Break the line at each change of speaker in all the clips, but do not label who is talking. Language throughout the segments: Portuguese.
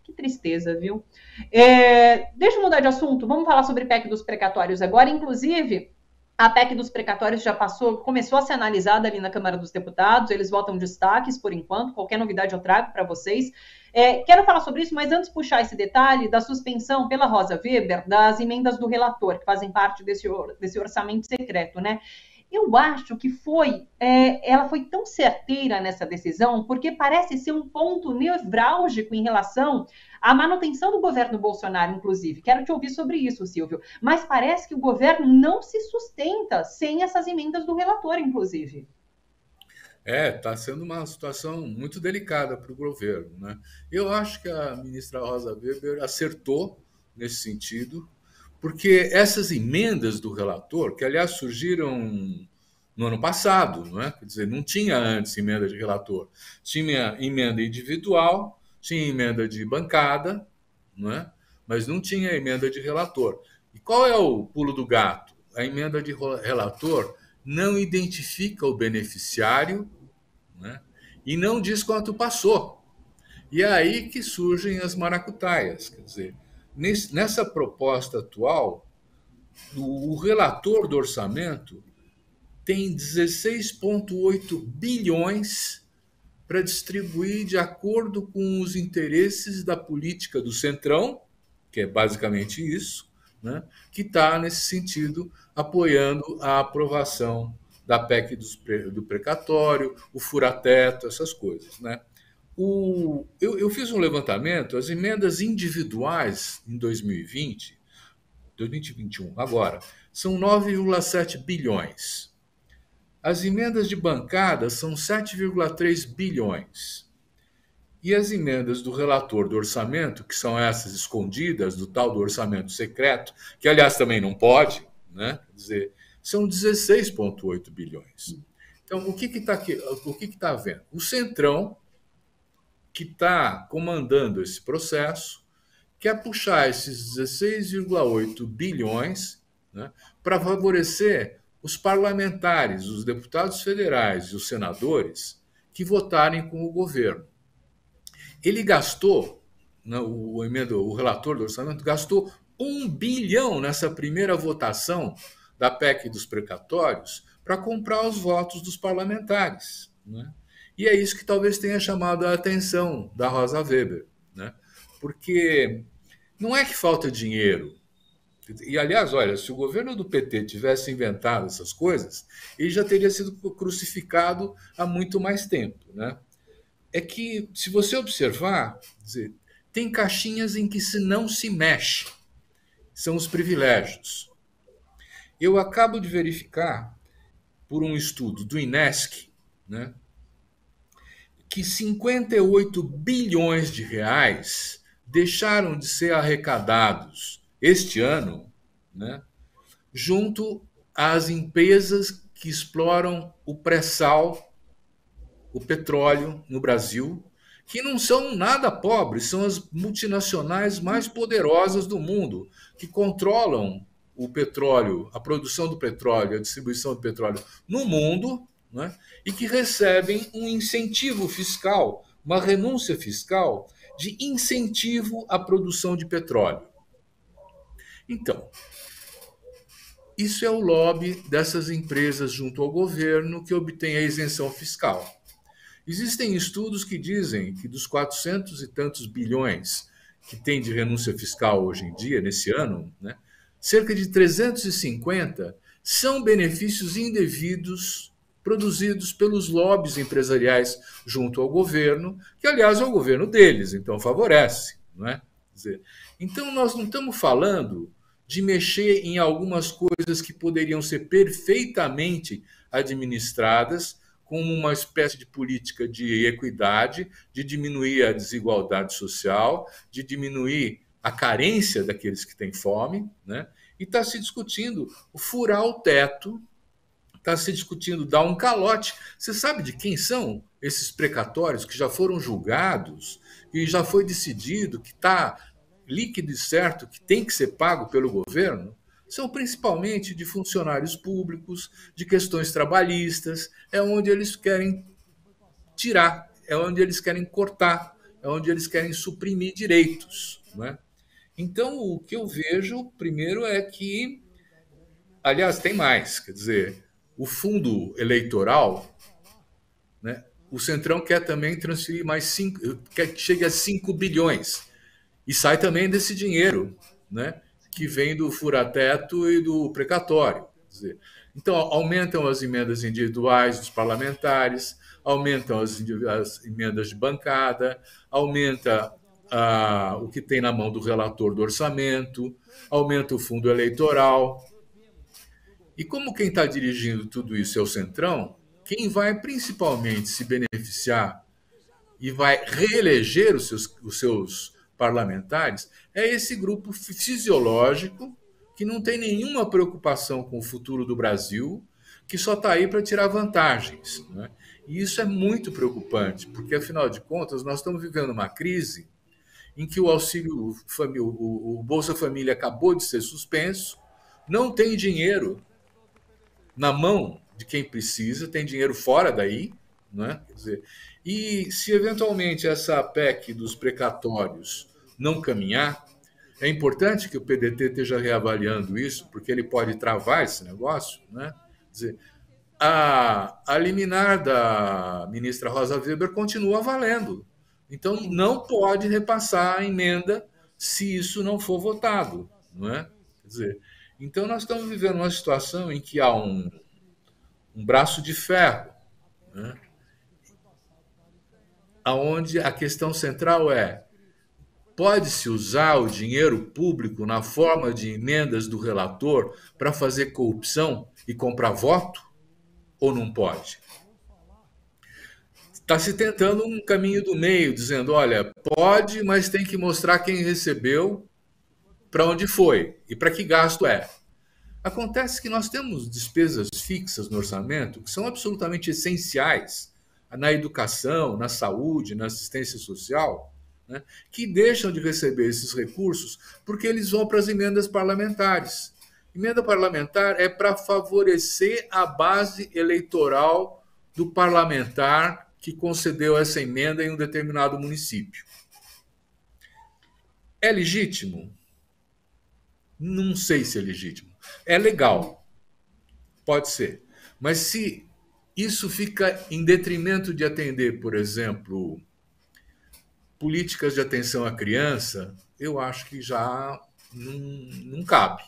Que tristeza, viu? Deixa eu mudar de assunto, vamos falar sobre PEC dos precatórios agora. Inclusive, a PEC dos precatórios já começou a ser analisada ali na Câmara dos Deputados, eles votam destaques por enquanto, qualquer novidade eu trago para vocês. Quero falar sobre isso, mas antes puxar esse detalhe da suspensão pela Rosa Weber das emendas do relator, que fazem parte desse orçamento secreto, né? Eu acho que ela foi tão certeira nessa decisão, porque parece ser um ponto nevrálgico em relação à manutenção do governo Bolsonaro, inclusive. Quero te ouvir sobre isso, Silvio. Mas parece que o governo não se sustenta sem essas emendas do relator, inclusive.
Está sendo uma situação muito delicada para o governo, né? Eu acho que a ministra Rosa Weber acertou nesse sentido, porque essas emendas do relator, que aliás surgiram no ano passado, não é? Quer dizer, não tinha antes emenda de relator, tinha emenda individual, tinha emenda de bancada, não é? Mas não tinha emenda de relator. E qual é o pulo do gato? A emenda de relator não identifica o beneficiário, né? E não diz quanto passou. E é aí que surgem as maracutaias. Quer dizer, nessa proposta atual, o relator do orçamento tem 16,8 bilhões para distribuir de acordo com os interesses da política do Centrão, que é basicamente isso, né, que está, nesse sentido, apoiando a aprovação da PEC do precatório, o fura-teto, essas coisas. Né? Eu fiz um levantamento, as emendas individuais em 2020, 2021, agora, são 9,7 bilhões. As emendas de bancada são 7,3 bilhões. E as emendas do relator do orçamento, que são essas escondidas do tal do orçamento secreto, que aliás também não pode, né? Quer dizer, são 16,8 bilhões. Então, o que está aqui? O que está havendo? O Centrão, que está comandando esse processo, quer puxar esses 16,8 bilhões, né, para favorecer os parlamentares, os deputados federais e os senadores que votarem com o governo. Ele gastou, né, o relator do orçamento gastou 1 bilhão nessa primeira votação da PEC dos precatórios para comprar os votos dos parlamentares. Né? E é isso que talvez tenha chamado a atenção da Rosa Weber, né? Porque não é que falta dinheiro. E, aliás, olha, se o governo do PT tivesse inventado essas coisas, ele já teria sido crucificado há muito mais tempo. Né? É que, se você observar, tem caixinhas em que não se mexe. São os privilégios. Eu acabo de verificar, por um estudo do INESC, né, que 58 bilhões de reais deixaram de ser arrecadados este ano, né, junto às empresas que exploram o pré-sal, o petróleo no Brasil, que não são nada pobres, são as multinacionais mais poderosas do mundo, que controlam o petróleo, a produção do petróleo, a distribuição do petróleo no mundo, né, e que recebem um incentivo fiscal, uma renúncia fiscal de incentivo à produção de petróleo. Então, isso é o lobby dessas empresas junto ao governo que obtém a isenção fiscal. Existem estudos que dizem que dos 400 e tantos bilhões que tem de renúncia fiscal hoje em dia, nesse ano, né, cerca de 350 são benefícios indevidos produzidos pelos lobbies empresariais junto ao governo, que, aliás, é o governo deles, então favorece. Não é? Quer dizer, então, nós não estamos falando de mexer em algumas coisas que poderiam ser perfeitamente administradas como uma espécie de política de equidade, de diminuir a desigualdade social, de diminuir a carência daqueles que têm fome, né? E está se discutindo furar o teto, está se discutindo dar um calote. Você sabe de quem são esses precatórios que já foram julgados, que já foi decidido, que está líquido e certo, que tem que ser pago pelo governo? São principalmente de funcionários públicos, de questões trabalhistas, é onde eles querem tirar, é onde eles querem cortar, é onde eles querem suprimir direitos, né? Então, o que eu vejo, primeiro, é que, aliás, tem mais, quer dizer, o fundo eleitoral, né, o Centrão quer também transferir mais 5, quer que chegue a 5 bilhões, e sai também desse dinheiro, né, que vem do fura-teto e do precatório. Quer dizer, então, aumentam as emendas individuais dos parlamentares, aumentam as emendas de bancada, aumenta o que tem na mão do relator do orçamento, aumenta o fundo eleitoral. E como quem está dirigindo tudo isso é o Centrão, quem vai principalmente se beneficiar e vai reeleger os seus parlamentares é esse grupo fisiológico que não tem nenhuma preocupação com o futuro do Brasil, que só está aí para tirar vantagens, né? E isso é muito preocupante, porque, afinal de contas, nós estamos vivendo uma crise em que o auxílio, o Bolsa Família acabou de ser suspenso, não tem dinheiro na mão de quem precisa, tem dinheiro fora daí, né? Quer dizer, e se eventualmente essa PEC dos precatórios não caminhar, é importante que o PDT esteja reavaliando isso, porque ele pode travar esse negócio, né? Quer dizer, a liminar da ministra Rosa Weber continua valendo. Então, não pode repassar a emenda se isso não for votado, não é? Quer dizer, então nós estamos vivendo uma situação em que há um braço de ferro, né? Onde a questão central é: pode-se usar o dinheiro público na forma de emendas do relator para fazer corrupção e comprar voto? Ou não pode? Está se tentando um caminho do meio, dizendo, olha, pode, mas tem que mostrar quem recebeu, para onde foi e para que gasto é. Acontece que nós temos despesas fixas no orçamento que são absolutamente essenciais na educação, na saúde, na assistência social, né, que deixam de receber esses recursos porque eles vão para as emendas parlamentares. Emenda parlamentar é para favorecer a base eleitoral do parlamentar que concedeu essa emenda em um determinado município. É legítimo? Não sei se é legítimo. É legal, pode ser. Mas se isso fica em detrimento de atender, por exemplo, políticas de atenção à criança, eu acho que já não cabe,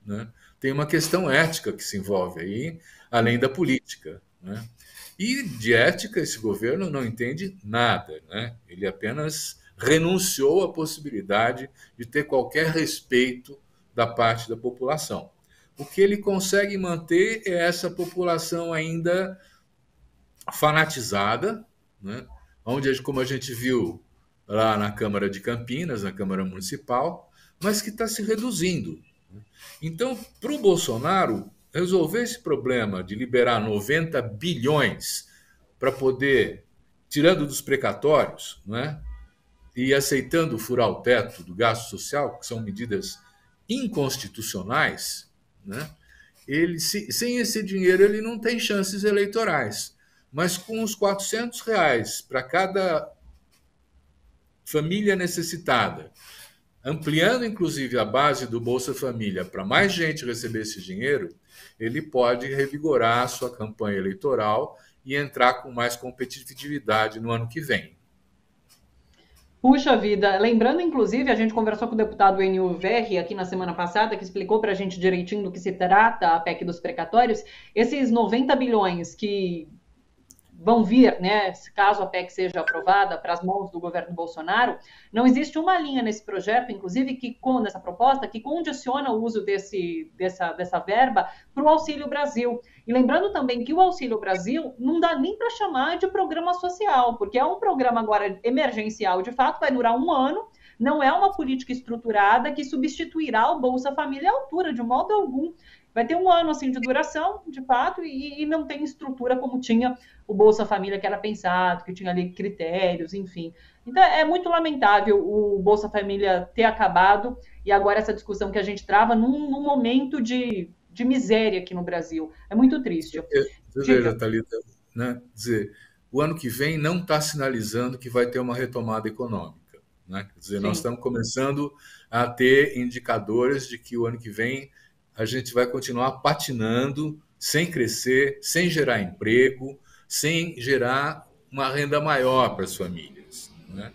né? Tem uma questão ética que se envolve aí, além da política, né? E de ética esse governo não entende nada, né? Ele apenas renunciou à possibilidade de ter qualquer respeito da parte da população. O que ele consegue manter é essa população ainda fanatizada, né? Onde, como a gente viu lá na Câmara de Campinas, na Câmara Municipal, mas que está se reduzindo. Então, para o Bolsonaro, resolver esse problema de liberar 90 bilhões para poder, tirando dos precatórios, né, e aceitando furar o teto do gasto social, que são medidas inconstitucionais, né, sem esse dinheiro ele não tem chances eleitorais. Mas com os R$ 400 para cada família necessitada, ampliando inclusive a base do Bolsa Família para mais gente receber esse dinheiro, ele pode revigorar a sua campanha eleitoral e entrar com mais competitividade no ano que vem.
Puxa vida, lembrando, inclusive, a gente conversou com o deputado Enio Verri aqui na semana passada, que explicou para a gente direitinho do que se trata a PEC dos precatórios, esses 90 bilhões que vão vir, né, caso a PEC seja aprovada para as mãos do governo Bolsonaro, não existe uma linha nesse projeto, inclusive, nessa proposta, que condiciona o uso dessa verba para o Auxílio Brasil. E lembrando também que o Auxílio Brasil não dá nem para chamar de programa social, porque é um programa agora emergencial, de fato, vai durar um ano, não é uma política estruturada que substituirá o Bolsa Família à altura, de modo algum. Vai ter um ano assim de duração, de fato, e não tem estrutura como tinha o Bolsa Família, que era pensado, que tinha ali critérios, enfim. Então, é muito lamentável o Bolsa Família ter acabado e agora essa discussão que a gente trava num momento de miséria aqui no Brasil. É muito triste.
Você veja, Thalita, né? Dizer, o ano que vem não está sinalizando que vai ter uma retomada econômica, né? Quer dizer, nós
Sim.
estamos começando a ter indicadores de que o ano que vem a gente vai continuar patinando, sem crescer, sem gerar emprego, sem gerar uma renda maior para as famílias, né?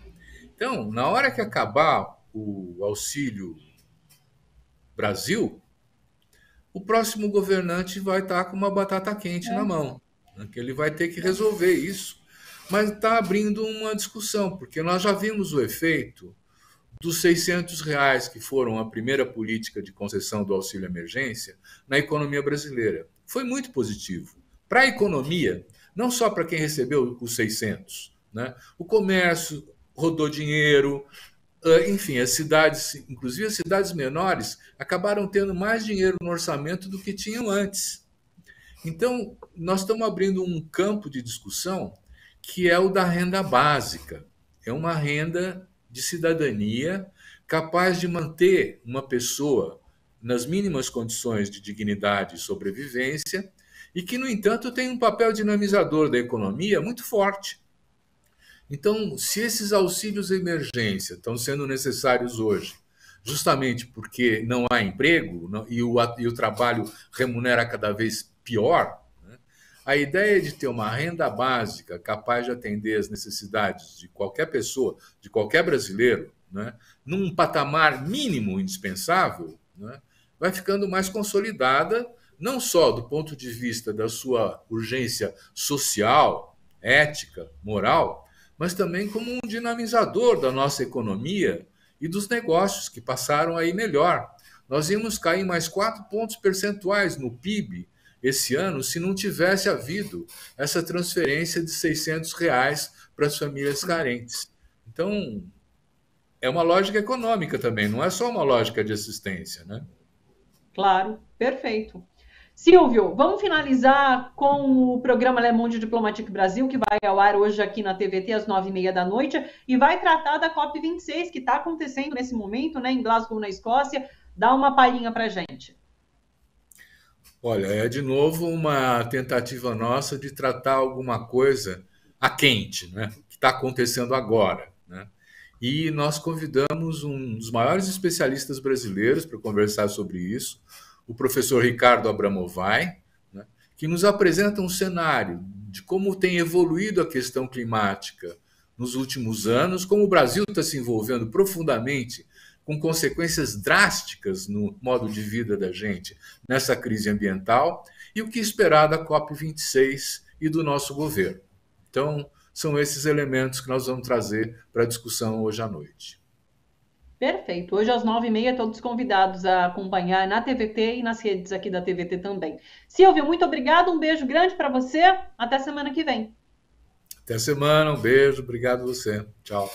Então, na hora que acabar o Auxílio Brasil, o próximo governante vai estar com uma batata quente na
É.
mão, né, que ele vai ter que resolver isso. Mas está abrindo uma discussão, porque nós já vimos o efeito dos R$ 600, que foram a primeira política de concessão do auxílio emergência, na economia brasileira. Foi muito positivo. Para a economia, não só para quem recebeu os 600, né? O comércio rodou dinheiro, enfim, as cidades, inclusive as cidades menores, acabaram tendo mais dinheiro no orçamento do que tinham antes. Então, nós estamos abrindo um campo de discussão que é o da renda básica. É uma renda de cidadania capaz de manter uma pessoa nas mínimas condições de dignidade e sobrevivência e que, no entanto, tem um papel dinamizador da economia muito forte. Então, se esses auxílios de emergência estão sendo necessários hoje, justamente porque não há emprego e o trabalho remunera cada vez pior, né, a ideia de ter uma renda básica capaz de atender as necessidades de qualquer pessoa, de qualquer brasileiro, né, num patamar mínimo indispensável, né, vai ficando mais consolidada, não só do ponto de vista da sua urgência social, ética, moral, mas também como um dinamizador da nossa economia e dos negócios que passaram aí melhor. Nós íamos cair mais 4 pontos percentuais no PIB esse ano se não tivesse havido essa transferência de R$ 600 para as famílias carentes. Então, é uma lógica econômica também, não é só uma lógica de assistência, né?
Claro, perfeito. Silvio, vamos finalizar com o programa Le Monde Diplomatique Brasil, que vai ao ar hoje aqui na TVT às 9h30 da noite, e vai tratar da COP26, que está acontecendo nesse momento, né, em Glasgow, na Escócia. Dá uma palhinha para a gente.
Olha, é de novo uma tentativa nossa de tratar alguma coisa a quente, né? Que está acontecendo agora, né? E nós convidamos um dos maiores especialistas brasileiros para conversar sobre isso, o professor Ricardo Abramovay, né? Que nos apresenta um cenário de como tem evoluído a questão climática nos últimos anos, como o Brasil está se envolvendo profundamente com consequências drásticas no modo de vida da gente nessa crise ambiental e o que esperar da COP26 e do nosso governo. Então, são esses elementos que nós vamos trazer para a discussão hoje à noite.
Perfeito. Hoje às 9h30, todos convidados a acompanhar na TVT e nas redes aqui da TVT também. Silvio, muito obrigado, um beijo grande para você. Até semana que vem.
Até semana, um beijo, obrigado a você. Tchau.